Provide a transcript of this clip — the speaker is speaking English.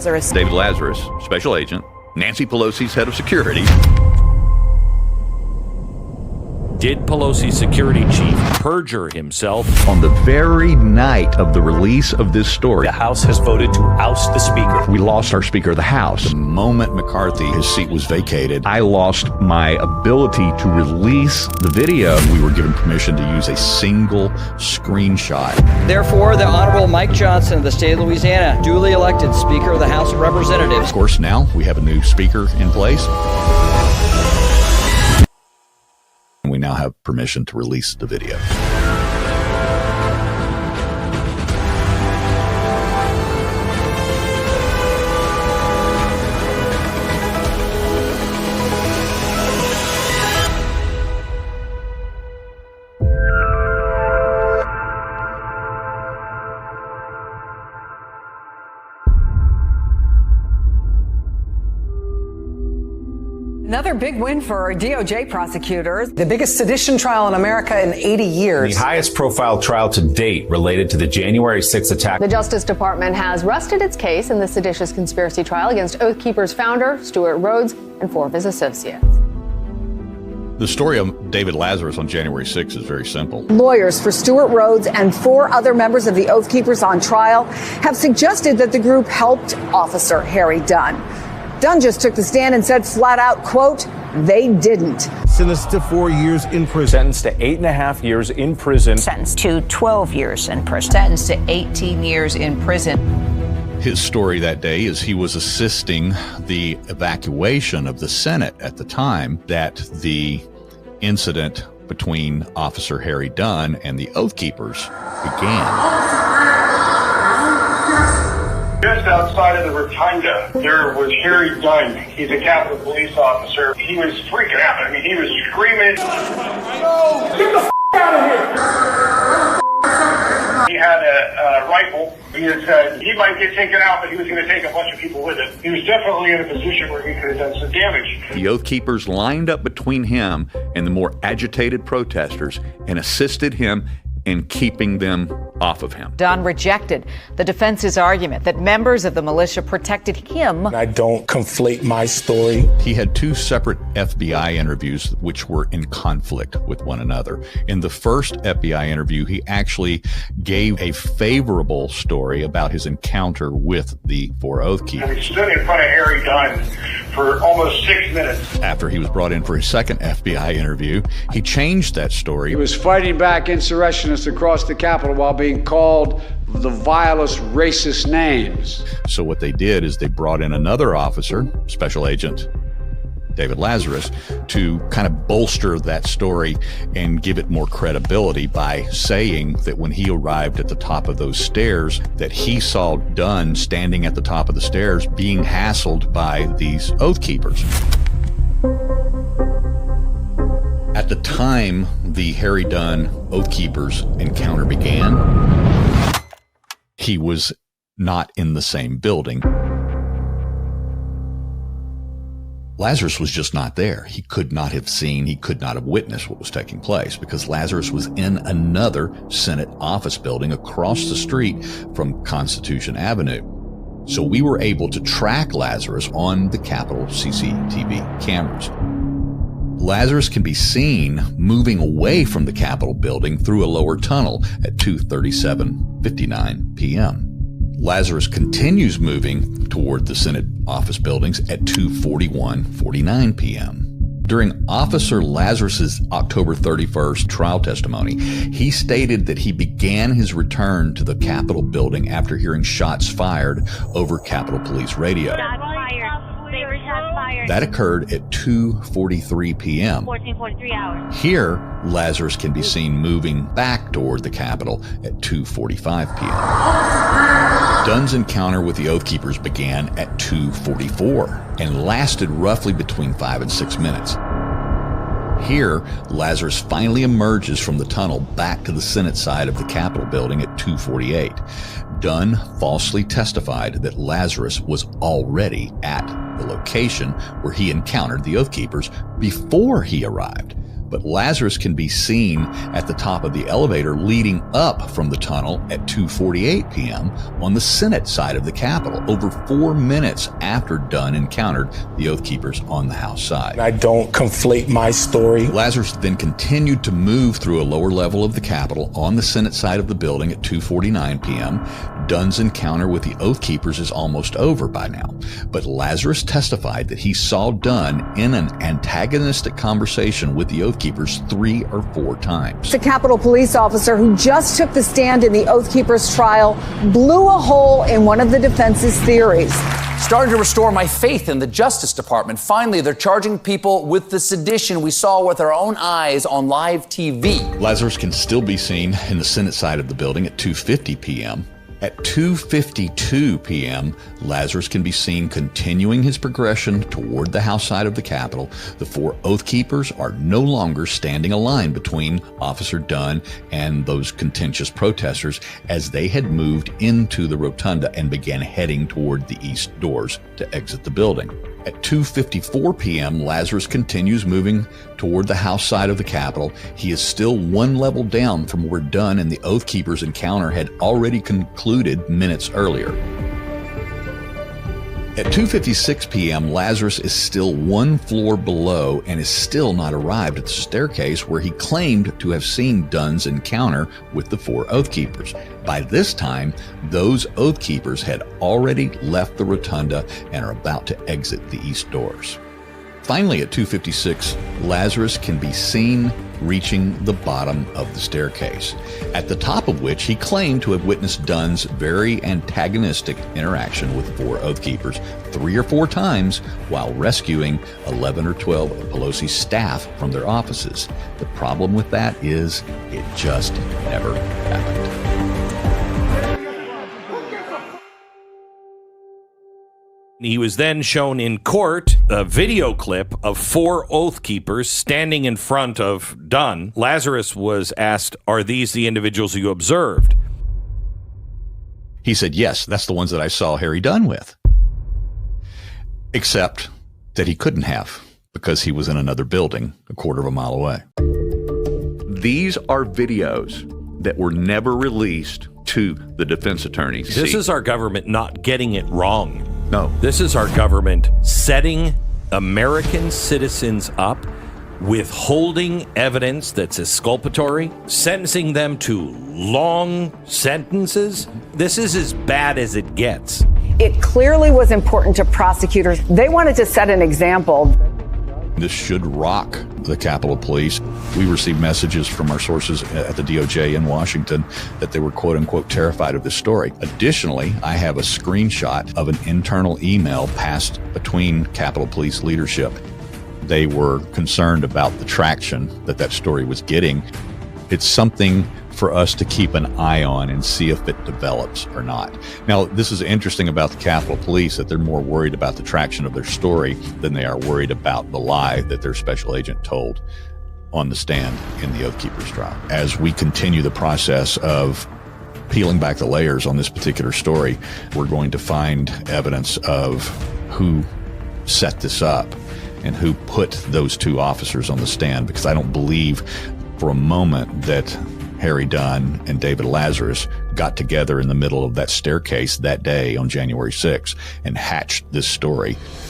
David Lazarus, special agent, Nancy Pelosi's head of security. Did Pelosi's security chief perjure himself? On the very night of the release of this story, the House has voted to oust the Speaker. We lost our Speaker of the House. The moment McCarthy, his seat was vacated, I lost my ability to release the video. We were given permission to use a single screenshot. Therefore, the Honorable Mike Johnson of the state of Louisiana, duly elected Speaker of the House of Representatives. Of course, now we have a new Speaker in place. We now have permission to release the video. Another big win for DOJ prosecutors. The biggest sedition trial in America in 80 years. The highest profile trial to date related to the January 6th attack. The Justice Department has rested its case in the seditious conspiracy trial against Oath Keepers founder Stewart Rhodes and 4 of his associates. The story of David Lazarus on January 6th is very simple. Lawyers for Stewart Rhodes and 4 other members of the Oath Keepers on trial have suggested that the group helped Officer Harry Dunn. Dunn just took the stand and said flat out, quote, they didn't. Sentenced to 4 years in prison. Sentenced to 8.5 years in prison. Sentenced to 12 years in prison. Sentenced to 18 years in prison. His story that day is he was assisting the evacuation of the Senate at the time that the incident between Officer Harry Dunn and the Oath Keepers began. Just outside of the rotunda, there was Harry Dunn. He's a Capitol Police officer. He was freaking out. I mean, he was screaming, "No, get the out of here!" He had a rifle. He had said he might get taken out, but he was going to take a bunch of people with him. He was definitely in a position where he could have done some damage. The Oath Keepers lined up between him and the more agitated protesters and assisted him in keeping them off of him. Dunn rejected the defense's argument that members of the militia protected him. I don't conflate my story. He had 2 separate FBI interviews which were in conflict with one another. In the first FBI interview, he actually gave a favorable story about his encounter with the 4 Oath Keepers. And he stood in front of Harry Dunn for almost 6 minutes. After he was brought in for his second FBI interview, he changed that story. He was fighting back insurrectionists across the Capitol while being called the vilest racist names. So what they did is they brought in another officer, Special Agent David Lazarus, to kind of bolster that story and give it more credibility by saying that when he arrived at the top of those stairs, that he saw Dunn standing at the top of the stairs being hassled by these Oath Keepers. At the time the Harry Dunn Oath Keepers encounter began, he was not in the same building. Lazarus was just not there. He could not have seen, he could not have witnessed what was taking place because Lazarus was in another Senate office building across the street from Constitution Avenue. So we were able to track Lazarus on the Capitol CCTV cameras. Lazarus can be seen moving away from the Capitol building through a lower tunnel at 2:37:59 p.m. Lazarus continues moving toward the Senate office buildings at 2:41:49 p.m. During Officer Lazarus's October 31st trial testimony, he stated that he began his return to the Capitol building after hearing shots fired over Capitol Police radio. That occurred at 2:43 p.m. 14:43 hours. Here, Lazarus can be seen moving back toward the Capitol at 2:45 p.m. Dunn's encounter with the Oath Keepers began at 2:44 and lasted roughly between 5 and 6 minutes. Here, Lazarus finally emerges from the tunnel back to the Senate side of the Capitol building at 2:48. Dunn falsely testified that Lazarus was already at the location where he encountered the Oath Keepers before he arrived. But Lazarus can be seen at the top of the elevator leading up from the tunnel at 2:48 p.m. on the Senate side of the Capitol, over 4 minutes after Dunn encountered the Oath Keepers on the House side. I don't conflate my story. Lazarus then continued to move through a lower level of the Capitol on the Senate side of the building at 2:49 p.m. Dunn's encounter with the Oath Keepers is almost over by now, but Lazarus testified that he saw Dunn in an antagonistic conversation with the Oath Keepers 3 or 4 times. The Capitol police officer who just took the stand in the Oath Keepers trial blew a hole in one of the defense's theories. Starting to restore my faith in the Justice Department. Finally, they're charging people with the sedition we saw with our own eyes on live TV. Lazarus can still be seen in the Senate side of the building at 2:50 p.m. At 2:52 p.m., Lazarus can be seen continuing his progression toward the House side of the Capitol. The 4 Oath Keepers are no longer standing a line between Officer Dunn and those contentious protesters as they had moved into the rotunda and began heading toward the east doors to exit the building. At 2:54 p.m., Lazarus continues moving toward the House side of the Capitol. He is still 1 level down from where Dunn and the Oath Keepers encounter had already concluded minutes earlier. At 2:56 p.m., Lazarus is still 1 floor below and is still not arrived at the staircase where he claimed to have seen Dunn's encounter with the 4 Oath Keepers. By this time, those Oath Keepers had already left the rotunda and are about to exit the east doors. Finally, at 2:56, Lazarus can be seen reaching the bottom of the staircase, at the top of which he claimed to have witnessed Dunn's very antagonistic interaction with 4 Oath Keepers 3 or 4 times while rescuing 11 or 12 of Pelosi's staff from their offices. The problem with that is it just never happened. He was then shown in court a video clip of 4 Oath Keepers standing in front of Dunn. Lazarus was asked, "Are these the individuals you observed?" He said, "Yes, that's the ones that I saw Harry Dunn with." Except that he couldn't have, because he was in another building a quarter of a mile away. These are videos that were never released to the defense attorneys. This is our government not getting it wrong. No. This is our government setting American citizens up, withholding evidence that's exculpatory, sentencing them to long sentences. This is as bad as it gets. It clearly was important to prosecutors. They wanted to set an example. This should rock the Capitol Police. We received messages from our sources at the DOJ in Washington that they were quote unquote terrified of this story. Additionally, I have a screenshot of an internal email passed between Capitol Police leadership. They were concerned about the traction that story was getting. It's something for us to keep an eye on and see if it develops or not. Now, this is interesting about the Capitol Police, that they're more worried about the traction of their story than they are worried about the lie that their special agent told on the stand in the Oath Keepers trial. As we continue the process of peeling back the layers on this particular story, we're going to find evidence of who set this up and who put those 2 officers on the stand, because I don't believe for a moment that Harry Dunn and David Lazarus got together in the middle of that staircase that day on January 6th and hatched this story.